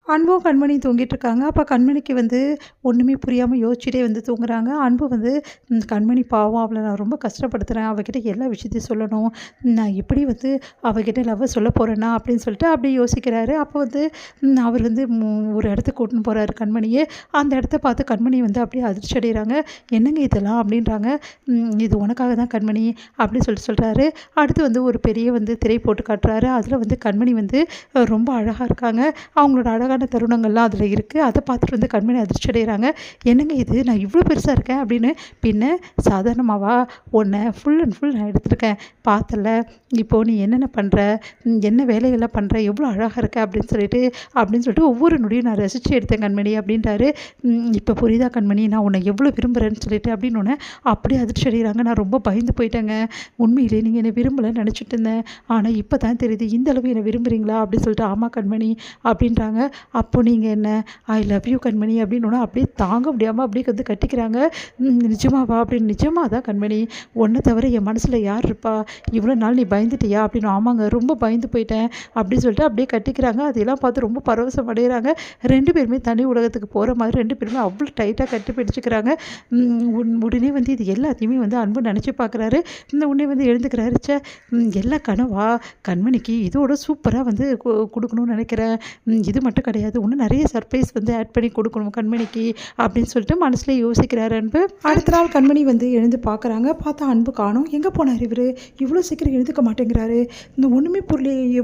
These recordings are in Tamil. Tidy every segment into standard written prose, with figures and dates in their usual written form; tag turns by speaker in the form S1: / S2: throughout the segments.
S1: அன்பும் கண்மணியும் தூங்கிட்டு இருக்காங்க. அப்ப கண்மணிக்கு வந்து ஒண்ணுமே புரியாம யோசிச்சுட்டே வந்து தூங்குறாங்க. அன்பு வந்து கண்மணி பாவம் அவள நான் ரொம்ப கஷ்டப்படுத்துறேன். அவகிட்ட எல்லா விஷயத்தையும் சொல்லணும். நான் எப்படி வந்து அவகிட்ட லவ்வ சொல்ல போறேனா அப்படின்னு சொல்லிட்டு அப்படியே யோசிக்கிறாரு. அப்போ வந்து அவர் வந்து ஒரு இடத்துக்கு கூட்டின்னு போறாரு கண்மணிய. அந்த இடத்த பார்த்து கண்மணி வந்து அப்படியே அதிர்ச்சி அடையிறாங்க. "என்னங்க இதெல்லாம்?" அப்படின்றாங்க. "இது உனக்காக தான் கண்மணி" அப்படின்னு சொல்லிட்டு சொல்றாரு. அடுத்து வந்து ஒரு பெரிய வந்து திரை போட்டு காட்டுறாரு. அதில வந்து கண்மணி வந்து ரொம்ப அழகா இருக்காங்க. அவங்களோட அழகான தருணங்கள்லாம் அதில இருக்குது. அதை பார்த்துட்டு வந்து கண்மணி அதிர்ச்சி அடைகிறாங்க. "என்னங்க இது நான் இவ்வளோ பெருசா இருக்கேன்" அப்படின்னு. "பின்ன சாதாரணமாவா? உன்னை ஃபுல் அண்ட் ஃபுல் நான் எடுத்துருக்கேன். பார்த்தல்ல, இப்போது நீ என்னென்ன பண்ணுற, என்ன வேலைகள்லாம் பண்ணுற, எவ்வளோ அழகாக இருக்க" அப்படின்னு சொல்லிட்டு ஒவ்வொரு நொடியும் நான் ரசித்து எடுத்தேன் கண்மணி அப்படின்றாரு. "இப்போ புரியுதா கண்மணி நான் உன்னை எவ்வளோ விரும்புகிறேன்னு சொல்லிட்டு" அப்படின்னோடனே அப்படியே அதிர்ச்சி அடைகிறாங்க. "நான் ரொம்ப பயந்து போயிட்டேங்க. உண்மையிலே நீங்கள் என்னை விரும்பலைன்னு நினச்சிட்டு இருந்தேன். ஆனால் இப்போ தான் தெரியுது இந்த அளவு என்னை விரும்புகிறீங்களா" அப்படின்னு சொல்லிட்டு. "ஆமா கண்மணி" அப்படின்றாங்க. "அப்போ நீங்கள் என்ன ஐ லவ் யூ கண்மணி" அப்படின்னோடனே அப்படியே தாங்க முடியாமல் அப்படியே வந்து கட்டிக்கிறாங்க. "நிஜமாவா?" அப்படின்னு. "நிஜமா தான் கண்மணி. உன்னை தவிர என் மனசில் யார் இருப்பா? இவ்வளோ நாள் நீ பயந்துட்டியா?" அப்படின்னு. "ஆமாங்க ரொம்ப பயந்து போயிட்டேன்" அப்படின்னு சொல்லிட்டு அப்படியே கட்டிக்கிறாங்க. அதெல்லாம் பார்த்து ரொம்ப பரவசம் அடைகிறாங்க. 2 பேருமே தனி உலகத்துக்கு போகிற மாதிரி 2 பேருமே அவ்வளோ டைட்டாக கட்டி பிடிச்சிக்கிறாங்க. உடனே வந்து இது எல்லாத்தையுமே வந்து அன்பு நினச்சி பார்க்குறாரு. உடனே வந்து எழுந்துக்கிறாரு. ச்சே, எல்லாம் கனவா? கண்மணிக்கு இதோட சூப்பராக வந்து கொடுக்கணும்னு நினைக்கிறேன். இது மட்டும் கிடையாது, இன்னும் நிறைய சர்ப்ரைஸ் வந்து ஆட் பண்ணி கொடுக்கணும் கண்மணிக்கு அப்படின்னு சொல்லிட்டு மனசுல யோசிக்கிறாரு அன்பு. அடுத்த நாள் கண்மணி வந்து எழுந்து பார்க்குறாங்க. பார்த்தா அன்பு காணோம். எங்கே போனார் இவர்? இவ்வளோ சீக்கிரம் எழுந்துக்க மாட்டேங்கிறாரு. இந்த ஒன்றுமே புரியலையே,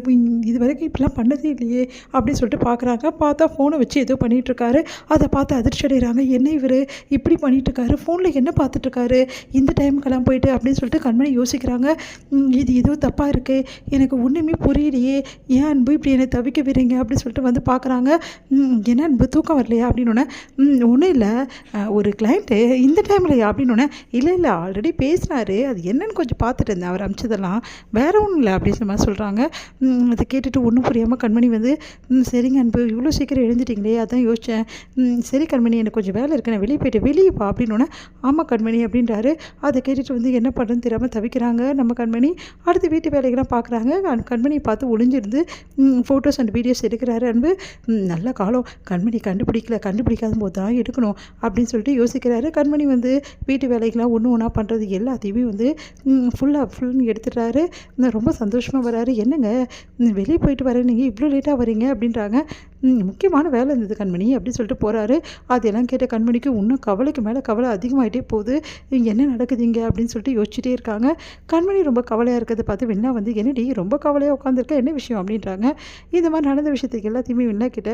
S1: இது வரைக்கும் இப்படிலாம் பண்ணதே இல்லையே அப்படின்னு சொல்லிட்டு பார்க்குறாங்க. பார்த்தா ஃபோனை வச்சு ஏதோ பண்ணிகிட்ருக்காரு. அதை பார்த்து அதிர்ச்சி அடைகிறாங்க. என்ன இவர் இப்படி பண்ணிகிட்ருக்காரு? ஃபோனில் என்ன பார்த்துட்ருக்காரு இந்த டைமுக்கெல்லாம் போயிட்டு அப்படின்னு சொல்லிட்டு கண்மணி யோசிக்கிறாங்க. இது ஏதோ தப்பாக இருக்கே, எனக்கு ஒன்றுமே புரியலையே, ஏன் அன்பு இப்படி என்னை தவிக்க விடுறீங்க அப்படின்னு சொல்லிட்டு வந்து பார்க்குறாங்க. "என்ன அன்பு தூக்கம் வரலையா?" அப்படின்னோடனே. ஒன்றும் இல்லை, ஒரு கிளைண்ட்டு இந்த டைம்லையா?" அப்படின்னோடனே. "இல்லை ஆல்ரெடி பேசினாரு, அது என்னன்னு கொஞ்சம் பார்த்துட்டு இருந்தேன், அவர் அனுப்பிச்சதெல்லாம், வேற ஒன்றும் இல்லை" அப்படின்ற மாதிரி சொல்கிறாங்க. அதை கேட்டுட்டு ஒன்றும் புரியாமல் கண்மணி வந்து "சரிங்க அன்பு, இவ்வளோ சீக்கிரம் எழுந்துட்டிங்களே, அதான் யோசித்தேன். சரி கண்மணி, எனக்கு கொஞ்சம் வேலை இருக்குது, நான் வெளியே போயிட்டு வெளியே வா" அப்படின்னோடனே. "ஆமாம் கண்மணி" அப்படின்றாரு. அதை கேட்டுட்டு வந்து என்ன பண்ணுறதுன்னு தெரியாமல் தவிக்கிறாங்க நம்ம கண்மணி. அடுத்து வீட்டு வேலைகள்லாம் பார்க்குறாங்க. கண்மணியை பார்த்து ஒளிஞ்சிருந்து ஃபோட்டோஸ் அண்ட் வீடியோஸ் எடுக்கிறாரு அன்பு. நல்ல காலம், கண்மணி கண்டுபிடிக்காத போது தான் எடுக்கணும் அப்படின்னு சொல்லிட்டு யோசிக்கிறாரு. கண்மணி வந்து வீட்டு வேலைகள்லாம் ஒன்று ஒன்றா பண்ணுறது எல்லாத்தையுமே வந்து ஃபுல்னு எடுத்துடுறாரு. ரொம்ப சந்தோஷமாக வராரு. "என்னங்க வெளியே போயிட்டு வரேன், நீங்கள் இவ்வளோ லேட்டாக வரீங்க" அப்படின்றாங்க. "முக்கியமான வேலை இருந்தது கண்மணி" அப்படின்னு சொல்லிட்டு போகிறாரு. அதெல்லாம் கேட்ட கண்மணிக்கு இன்னும் கவலைக்கு மேலே கவலை அதிகமாகிட்டே போகுது. "என்ன நடக்குது இங்கே?" அப்படின்னு சொல்லிட்டு யோசிச்சுட்டே இருக்காங்க. கண்மணி ரொம்ப கவலையாக இருக்கிறத பார்த்து வெண்ணா வந்து, "என்னடி ரொம்ப கவலையாக உட்காந்துருக்க, என்ன விஷயம்?" அப்படின்றாங்க. இந்த மாதிரி நடந்த விஷயத்துக்கு எல்லாத்தையுமே வெண்ணா கிட்ட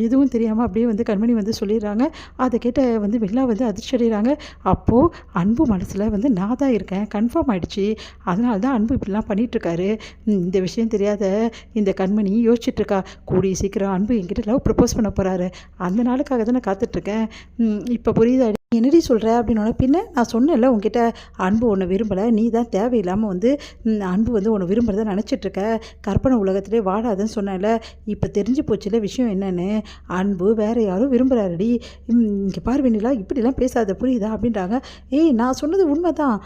S1: எதுவும் தெரியாமல் அப்படியே வந்து கண்மணி வந்து சொல்லிடுறாங்க. அதை கேட்ட வந்து வெண்ணா வந்து அதிர்ச்சி அடைகிறாங்க. அப்போது அன்பு மனசில் வந்து நான் தான் இருக்கேன் கன்ஃபார்ம் ஆகிடுச்சு, அதனால தான் அன்பு இப்படிலாம் பண்ணிகிட்ருக்காரு. இந்த விஷயம் தெரியாத இந்த கண்மணி யோசிச்சுட்ருக்கா, கூடிய சீக்கிரம் அன்பு என்கிட்ட லவ் ப்ரப்போஸ் பண்ண போகிறாரு, அந்த நாளுக்காக தான் நான் காத்துட்ருக்கேன். இப்போ புரியுதா என்னடி சொல்கிற அப்படின்னோடனே. "பின்ன நான் சொன்னேன்ல உங்ககிட்ட, அன்பு உன்னை விரும்பலை, நீ தான் தேவையில்லாமல் வந்து அன்பு வந்து உன்னை விரும்புகிறத நினச்சிட்ருக்க, கற்பனை உலகத்திலே வாழாதுன்னு சொன்னேன்ல, இப்போ தெரிஞ்சு போச்சுல விஷயம் என்னன்னு, அன்பு வேறு யாரும் விரும்புகிறாருடி. இங்கே பாரு வெண்ணிலா, இப்படிலாம் பேசாத புரியுதா" அப்படின்றாங்க. "ஏய் நான் சொன்னது உண்மை தான்.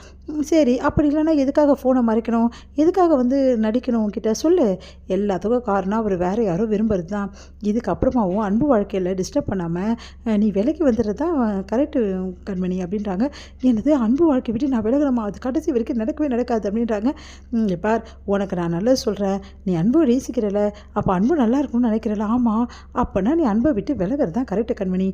S1: சரி அப்படி இல்லைன்னா எதுக்காக ஃபோனை மறைக்கணும், எதுக்காக வந்து நடிக்கணும் உங்ககிட்ட சொல்லு. எல்லாத்துக்கும் காரணம் அவர் வேறு யாரும் விரும்புகிறது தான். இதுக்கப்புறமாவும் அன்பு வாழ்க்கையில் டிஸ்டர்ப் பண்ணாமல் நீ விலைக்கு வந்துடுறது தான் கரெக்டு கண்மணி" அப்படின்றாங்க. "என்னது அன்பு வாழ்க்கை விட்டு நான் விலகணுமா? அது கடைசி வரைக்கும் நடக்கவே நடக்காது" அப்படின்றாங்க. பார், உனக்கு நான் நல்லது சொல்கிறேன், நீ அன்பு நேசிக்கிறல, அப்போ அன்பு நல்லா இருக்கும்னு நினைக்கிறல. ஆமாம், அப்போனா நீ அன்பை விட்டு விலகிறது தான் கரெக்டு கண்மணி,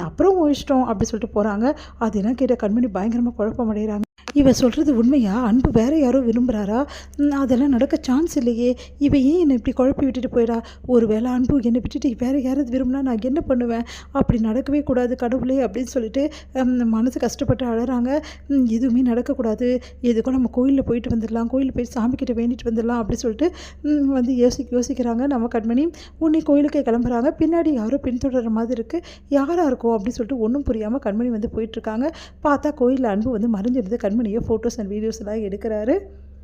S1: அப்புறம் உன் இஷ்டம் அப்படி சொல்லிட்டு போகிறாங்க. அதெல்லாம் கேட்ட கண்மணி பயங்கரமாக குழப்பம் அடைகிறாங்க. இவ சொல்கிறது உண்மையா? அன்பு வேறு யாரோ விரும்புகிறாரா? அதெல்லாம் நடக்க சான்ஸ் இல்லையே. இவ ஏன் என்னை இப்படி குழப்பி விட்டுட்டு போயிடா? ஒரு வேளை அன்பு என்னை விட்டுட்டு வேறு யாராவது விரும்பினா நான் என்ன பண்ணுவேன்? அப்படி நடக்கவே கூடாது கடவுளே அப்படின்னு சொல்லிட்டு மனசு கஷ்டப்பட்டு அழறாங்க. எதுவுமே நடக்கக்கூடாது, எதுக்கும் நம்ம கோயிலில் போயிட்டு வந்துடலாம், கோயிலில் போய் சாமிக்கிட்ட வேண்டிட்டு வந்துடலாம் அப்படி சொல்லிட்டு வந்து யோசிக்கிறாங்க நம்ம கண்மணி. உடனே கோயிலுக்கே கிளம்புறாங்க. பின்னாடி யாரோ பின்தொடர்ற மாதிரி இருக்குது. யாராக இருக்கும் அப்படின்னு சொல்லிட்டு ஒன்றும் புரியாமல் கண்மணி வந்து போயிட்டுருக்காங்க. பார்த்தா கோயிலில் அன்பு வந்து மறைஞ்சிருந்து கண்மணியை ஃபோட்டோஸ் அண்ட் வீடியோஸ் எல்லாம் எடுக்கிறாரு.